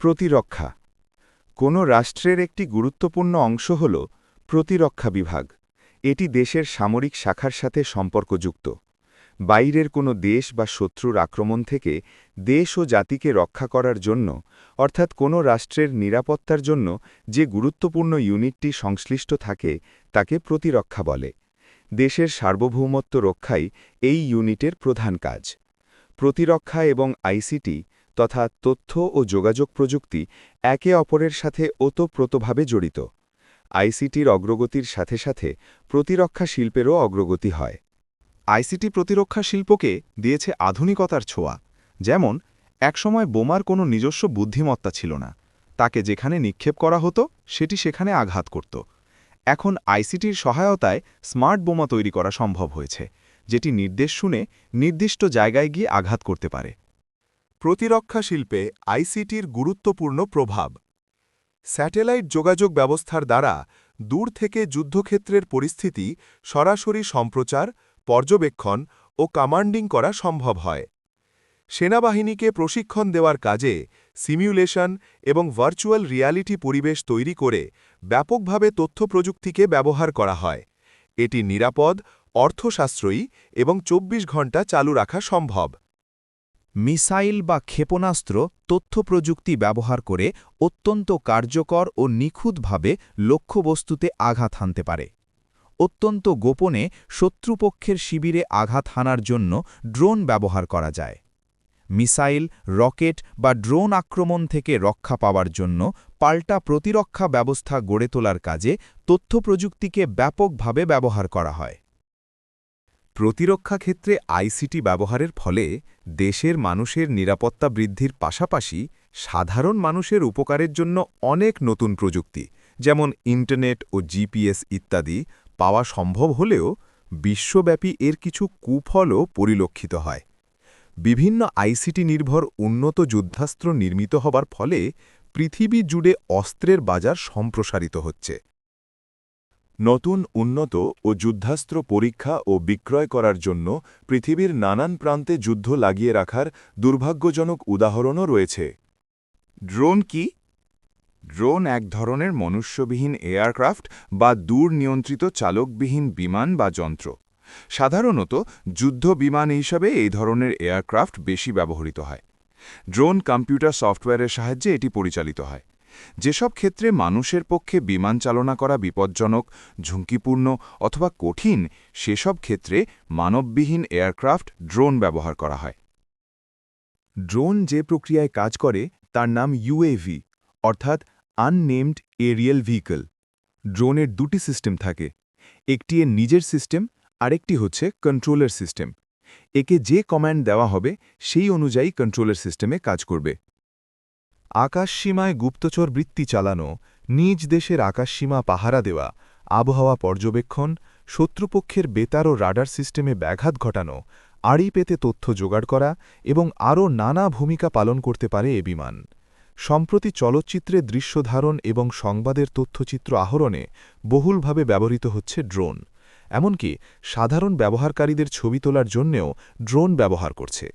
প্রতিরক্ষা কোনো রাষ্ট্রের একটি গুরুত্বপূর্ণ অংশ হল প্রতিরক্ষা বিভাগ। এটি দেশের সামরিক শাখার সাথে সম্পর্কযুক্ত। বাইরের কোনো দেশ বা শত্রুর আক্রমণ থেকে দেশ ও জাতিকে রক্ষা করার জন্য, অর্থাৎ কোনো রাষ্ট্রের নিরাপত্তার জন্য যে গুরুত্বপূর্ণ ইউনিটটি সংশ্লিষ্ট থাকে তাকে প্রতিরক্ষা বলে। দেশের সার্বভৌমত্ব রক্ষাই এই ইউনিটের প্রধান কাজ। প্রতিরক্ষা এবং আইসিটি তথা তথ্য ও যোগাযোগ প্রযুক্তি একে অপরের সাথে ওতপ্রোতভাবে জড়িত। আইসিটির অগ্রগতির সাথে সাথে প্রতিরক্ষা শিল্পেরও অগ্রগতি হয়। আইসিটি প্রতিরক্ষা শিল্পকে দিয়েছে আধুনিকতার ছোঁয়া। যেমন একসময় বোমার কোনো নিজস্ব বুদ্ধিমত্তা ছিল না, তাকে যেখানে নিক্ষেপ করা হতো সেটি সেখানে আঘাত করত। এখন আইসিটির সহায়তায় স্মার্ট বোমা তৈরি করা সম্ভব হয়েছে, যেটি নির্দেশ শুনে নির্দিষ্ট জায়গায় গিয়ে আঘাত করতে পারে। প্রতিরক্ষা শিল্পে আইসিটির গুরুত্বপূর্ণ প্রভাব। স্যাটেলাইট যোগাযোগ ব্যবস্থার দ্বারা দূর থেকে যুদ্ধক্ষেত্রের পরিস্থিতি সরাসরি সম্প্রচার, পর্যবেক্ষণ ও কমান্ডিং করা সম্ভব হয়। সেনাবাহিনীকে প্রশিক্ষণ দেওয়ার কাজে সিমিউলেশন এবং ভার্চুয়াল রিয়ালিটি পরিবেশ তৈরি করে ব্যাপকভাবে তথ্যপ্রযুক্তিকে ব্যবহার করা হয়। এটি নিরাপদ, অর্থসাশ্রয়ী এবং ২৪ ঘণ্টা চালু রাখা সম্ভব। মিসাইল বা ক্ষেপণাস্ত্র তথ্যপ্রযুক্তি ব্যবহার করে অত্যন্ত কার্যকর ও নিখুঁতভাবে লক্ষ্যবস্তুতে আঘাত হানতে পারে। অত্যন্ত গোপনে শত্রুপক্ষের শিবিরে আঘাত হানার জন্য ড্রোন ব্যবহার করা যায়। মিসাইল, রকেট বা ড্রোন আক্রমণ থেকে রক্ষা পাওয়ার জন্য পাল্টা প্রতিরক্ষা ব্যবস্থা গড়ে তোলার কাজে তথ্যপ্রযুক্তিকে ব্যাপকভাবে ব্যবহার করা হয়। প্রতিরক্ষা ক্ষেত্রে আইসিটি ব্যবহারের ফলে দেশের মানুষের নিরাপত্তা বৃদ্ধির পাশাপাশি সাধারণ মানুষের উপকারের জন্য অনেক নতুন প্রযুক্তি, যেমন ইন্টারনেট ও জিপিএস ইত্যাদি পাওয়া সম্ভব হলেও বিশ্বব্যাপী এর কিছু কুফলও পরিলক্ষিত হয়। বিভিন্ন আইসিটি নির্ভর উন্নত যুদ্ধাস্ত্র নির্মিত হবার ফলে পৃথিবী জুড়ে অস্ত্রের বাজার সম্প্রসারিত হচ্ছে। নতুন উন্নত ও যুদ্ধাস্ত্র পরীক্ষা ও বিক্রয় করার জন্য পৃথিবীর নানান প্রান্তে যুদ্ধ লাগিয়ে রাখার দুর্ভাগ্যজনক উদাহরণও রয়েছে। ড্রোন কি? ড্রোন এক ধরনের মনুষ্যবিহীন এয়ারক্রাফট বা দূর নিয়ন্ত্রিত চালকবিহীন বিমান বা যন্ত্র। সাধারণত যুদ্ধ বিমান হিসাবে এই ধরনের এয়ারক্রাফট বেশি ব্যবহৃত হয়। ড্রোন কম্পিউটার সফটওয়্যারের সাহায্যে এটি পরিচালিত হয়। যেসব ক্ষেত্রে মানুষের পক্ষে বিমান চালনা করা বিপজ্জনক, ঝুঁকিপূর্ণ অথবা কঠিন, সেসব ক্ষেত্রে মানববিহীন এয়ারক্রাফট ড্রোন ব্যবহার করা হয়। ড্রোন যে প্রক্রিয়ায় কাজ করে তার নাম ইউএভি, অর্থাৎ আননেমড এরিয়াল ভেহিকল। ড্রোনের দুটি সিস্টেম থাকে, একটি এর নিজের সিস্টেম, আরেকটি হচ্ছে কন্ট্রোলার সিস্টেম। একে যে কমান্ড দেওয়া হবে সেই অনুযায়ী কন্ট্রোলার সিস্টেমে কাজ করবে। আকাশসীমায় গুপ্তচর বৃত্তি চালানো, নিজ দেশের আকাশসীমা পাহারা দেওয়া, আবহাওয়া পর্যবেক্ষণ, শত্রুপক্ষের বেতার ও রাডার সিস্টেমে ব্যাঘাত ঘটানো, আড়ি পেতে তথ্য জোগাড় করা এবং আরও নানা ভূমিকা পালন করতে পারে এ বিমান। সম্প্রতি চলচ্চিত্রে দৃশ্যধারণ এবং সংবাদের তথ্যচিত্র আহরণে বহুলভাবে ব্যবহৃত হচ্ছে ড্রোন। এমনকি সাধারণ ব্যবহারকারীদের ছবি তোলার জন্যেও ড্রোন ব্যবহার করছে।